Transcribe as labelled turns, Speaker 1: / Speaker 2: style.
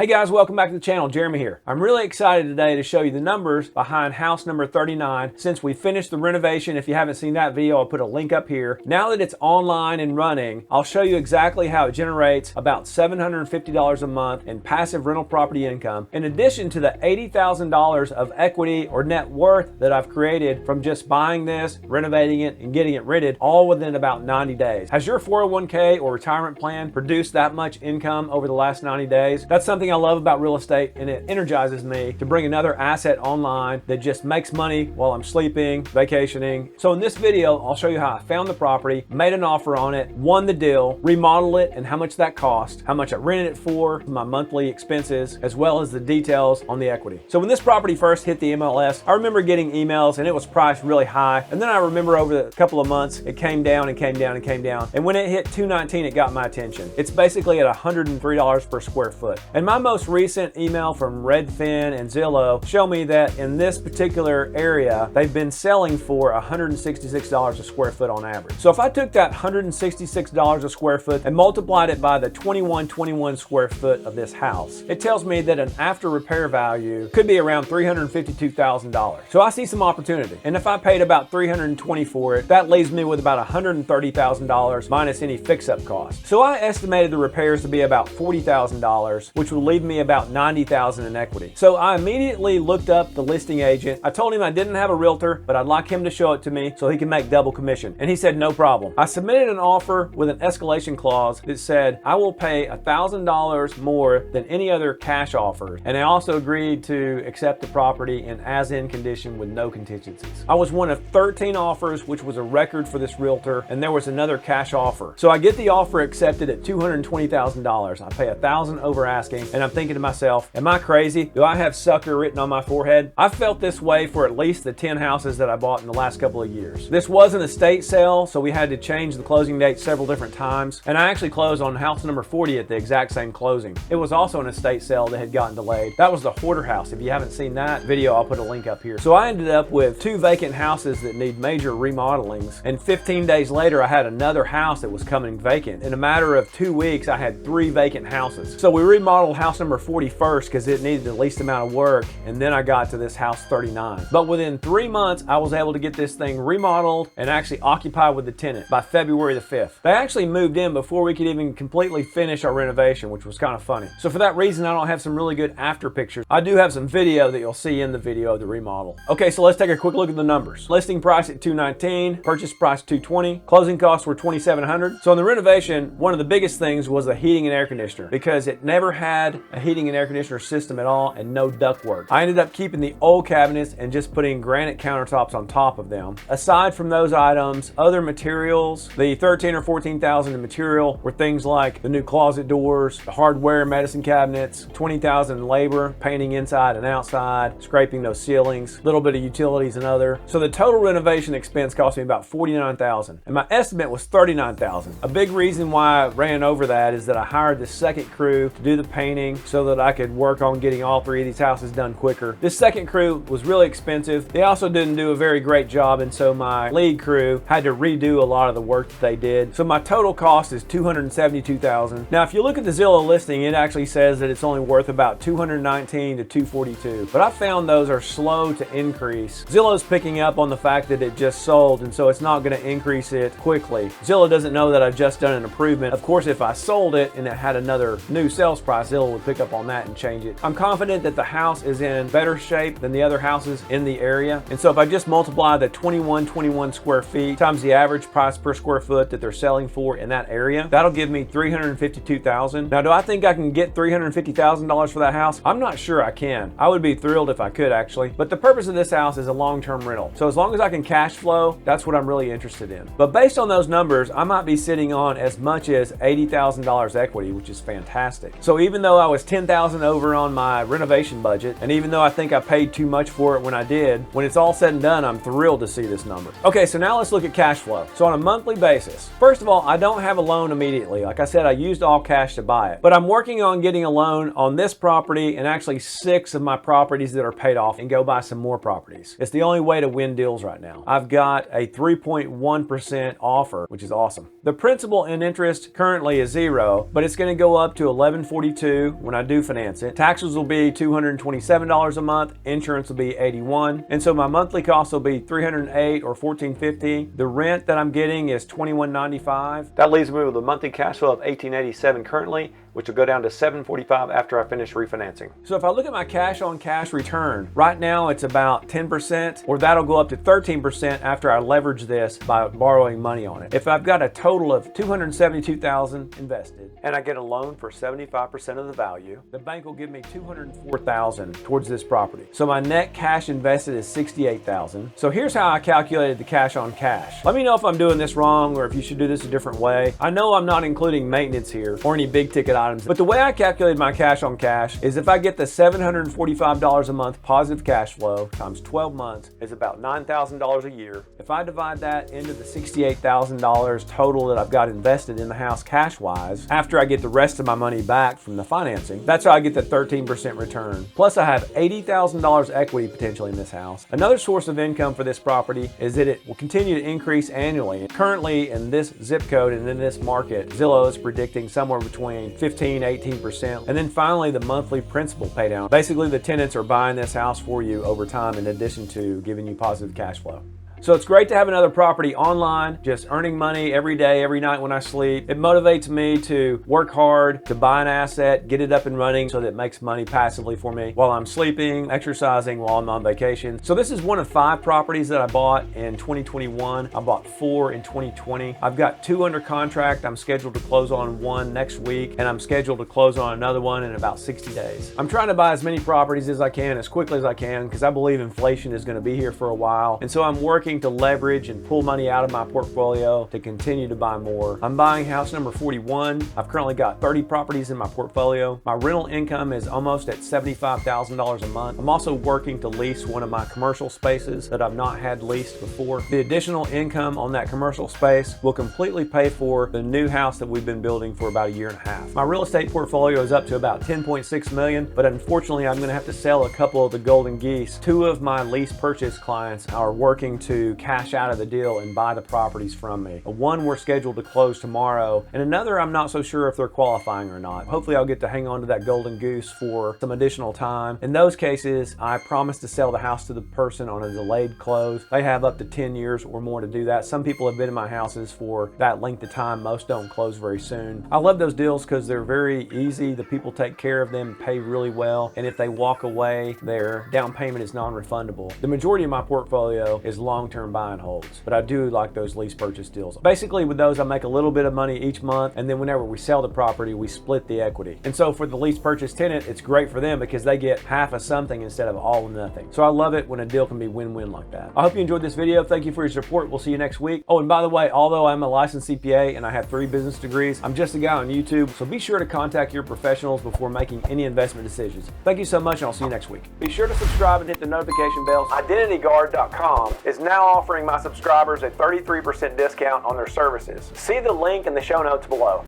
Speaker 1: Hey guys, welcome back to the channel. Jeremy here. I'm really excited today to show you the numbers behind house number 39. Since we finished the renovation, if you haven't seen that video, I'll put a link up here. Now that it's online and running, I'll show you exactly how it generates about $750 a month in passive rental property income, in addition to the $80,000 of equity or net worth that I've created from just buying this, renovating it, and getting it rented all within about 90 days. Has your 401k or retirement plan produced that much income over the last 90 days? That's something I love about real estate, and it energizes me to bring another asset online that just makes money while I'm sleeping, vacationing. So in this video, I'll show you how I found the property, made an offer on it, won the deal, remodeled it, and how much that cost, how much I rented it for, my monthly expenses, as well as the details on the equity. So when this property first hit the MLS, I remember getting emails and it was priced really high. And then I remember over a couple of months, it came down and came down and came down. And when it hit $219, it got my attention. It's basically at $103 per square foot. And my most recent email from Redfin and Zillow show me that in this particular area, they've been selling for $166 a square foot on average. So if I took that $166 a square foot and multiplied it by the 2121 square foot of this house, it tells me that an after repair value could be around $352,000. So I see some opportunity. And if I paid about $320 for it, that leaves me with about $130,000 minus any fix-up costs. So I estimated the repairs to be about $40,000, which would leave me about $90,000 in equity. So I immediately looked up the listing agent. I told him I didn't have a realtor, but I'd like him to show it to me so he can make double commission. And he said, no problem. I submitted an offer with an escalation clause that said, I will pay $1,000 more than any other cash offer. And I also agreed to accept the property in as-in condition with no contingencies. I was one of 13 offers, which was a record for this realtor, and there was another cash offer. So I get the offer accepted at $220,000. I pay $1,000 over asking, and I'm thinking to myself, am I crazy? Do I have sucker written on my forehead? I've felt this way for at least the 10 houses that I bought in the last couple of years. This was an estate sale, so we had to change the closing date several different times, and I actually closed on house number 40 at the exact same closing. It was also an estate sale that had gotten delayed. That was the hoarder house. If you haven't seen that video, I'll put a link up here. So I ended up with 2 vacant houses that need major remodelings, and 15 days later, I had another house that was coming vacant. In a matter of 2 weeks, I had 3 vacant houses. So we remodeled house number 40 first because it needed the least amount of work, and then I got to this house 39. But within 3 months, I was able to get this thing remodeled and actually occupied with the tenant by February the 5th. They actually moved in before we could even completely finish our renovation, which was kind of funny. So for that reason, I don't have some really good after pictures. I do have some video that you'll see in the video of the remodel. Okay, so let's take a quick look at the numbers. Listing price at $219, purchase price $220, closing costs were $2,700. So in the renovation, one of the biggest things was the heating and air conditioner, because it never had a heating and air conditioner system at all and no ductwork. I ended up keeping the old cabinets and just putting granite countertops on top of them. Aside from those items, other materials, the $13,000 or $14,000 in material were things like the new closet doors, the hardware medicine cabinets, $20,000 in labor, painting inside and outside, scraping those ceilings, a little bit of utilities and other. So the total renovation expense cost me about $49,000, and my estimate was $39,000. A big reason why I ran over that is that I hired the second crew to do the painting so that I could work on getting all 3 of these houses done quicker. This second crew was really expensive. They also didn't do a very great job, and so my lead crew had to redo a lot of the work that they did. So my total cost is $272,000. Now, if you look at the Zillow listing, it actually says that it's only worth about $219 to $242, but I found those are slow to increase. Zillow's picking up on the fact that it just sold, and so it's not going to increase it quickly. Zillow doesn't know that I've just done an improvement. Of course, if I sold it and it had another new sales price, Zillow would pick up on that and change it. I'm confident that the house is in better shape than the other houses in the area, and so if I just multiply the 2121 square feet times the average price per square foot that they're selling for in that area, that'll give me $352,000. Now, do I think I can get $350,000 for that house? I'm not sure I can. I would be thrilled if I could, actually, but the purpose of this house is a long-term rental. So as long as I can cash flow, that's what I'm really interested in. But based on those numbers, I might be sitting on as much as $80,000 equity, which is fantastic. So even though I was $10,000 over on my renovation budget, and even though I think I paid too much for it when I did, when it's all said and done, I'm thrilled to see this number. Okay, so now let's look at cash flow. So on a monthly basis, first of all, I don't have a loan immediately. Like I said, I used all cash to buy it, but I'm working on getting a loan on this property and actually 6 of my properties that are paid off, and go buy some more properties. It's the only way to win deals right now. I've got a 3.1% offer, which is awesome. The principal and interest currently is 0, but it's going to go up to $1142 time when I do finance it. Taxes will be $227 a month, insurance will be $81, and so my monthly cost will be $308 or $14.50. The rent that I'm getting is $21.95. That leaves me with a monthly cash flow of $18.87 currently, which will go down to $7.45 after I finish refinancing. So if I look at my cash on cash return, right now it's about 10%, or that'll go up to 13% after I leverage this by borrowing money on it. If I've got a total of $272,000 invested and I get a loan for 75% of the value, the bank will give me $204,000 towards this property. So my net cash invested is $68,000. So here's how I calculated the cash on cash. Let me know if I'm doing this wrong or if you should do this a different way. I know I'm not including maintenance here or any big ticket items, but the way I calculated my cash on cash is if I get the $745 a month positive cash flow times 12 months is about $9,000 a year. If I divide that into the $68,000 total that I've got invested in the house cash-wise, after I get the rest of my money back from the financing, that's how I get the 13% return. Plus I have $80,000 equity potentially in this house. Another source of income for this property is that it will continue to increase annually. Currently in this zip code and in this market, Zillow is predicting somewhere between 15–18%. And then finally the monthly principal pay down. Basically the tenants are buying this house for you over time in addition to giving you positive cash flow. So it's great to have another property online, just earning money every day, every night when I sleep. It motivates me to work hard, to buy an asset, get it up and running so that it makes money passively for me while I'm sleeping, exercising, while I'm on vacation. So this is one of 5 properties that I bought in 2021. I bought 4 in 2020. I've got 2 under contract. I'm scheduled to close on 1 next week, and I'm scheduled to close on another one in about 60 days. I'm trying to buy as many properties as I can, as quickly as I can, because I believe inflation is going to be here for a while. And so I'm working to leverage and pull money out of my portfolio to continue to buy more. I'm buying house number 41. I've currently got 30 properties in my portfolio. My rental income is almost at $75,000 a month. I'm also working to lease one of my commercial spaces that I've not had leased before. The additional income on that commercial space will completely pay for the new house that we've been building for about 1.5 years. My real estate portfolio is up to about $10.6 million, but unfortunately I'm going to have to sell a couple of the golden geese. 2 of my lease purchase clients are working to cash out of the deal and buy the properties from me. One we're scheduled to close tomorrow, and another I'm not so sure if they're qualifying or not. Hopefully I'll get to hang on to that golden goose for some additional time. In those cases, I promise to sell the house to the person on a delayed close. They have up to 10 years or more to do that. Some people have been in my houses for that length of time. Most don't close very soon. I love those deals because they're very easy. The people take care of them, pay really well, and if they walk away, their down payment is non-refundable. The majority of my portfolio is long-term buy and holds, but I do like those lease purchase deals. Basically with those I make a little bit of money each month, and then whenever we sell the property we split the equity. And so for the lease purchase tenant, it's great for them because they get half of something instead of all or nothing. So I love it when a deal can be win-win like that. I hope you enjoyed this video. Thank you for your support. We'll see you next week. Oh, and by the way, although I'm a licensed CPA and I have 3 business degrees, I'm just a guy on YouTube, so be sure to contact your professionals before making any investment decisions. Thank you so much, and I'll see you next week. Be sure to subscribe and hit the notification bell. IdentityGuard.com is now offering my subscribers a 33% discount on their services. See the link in the show notes below.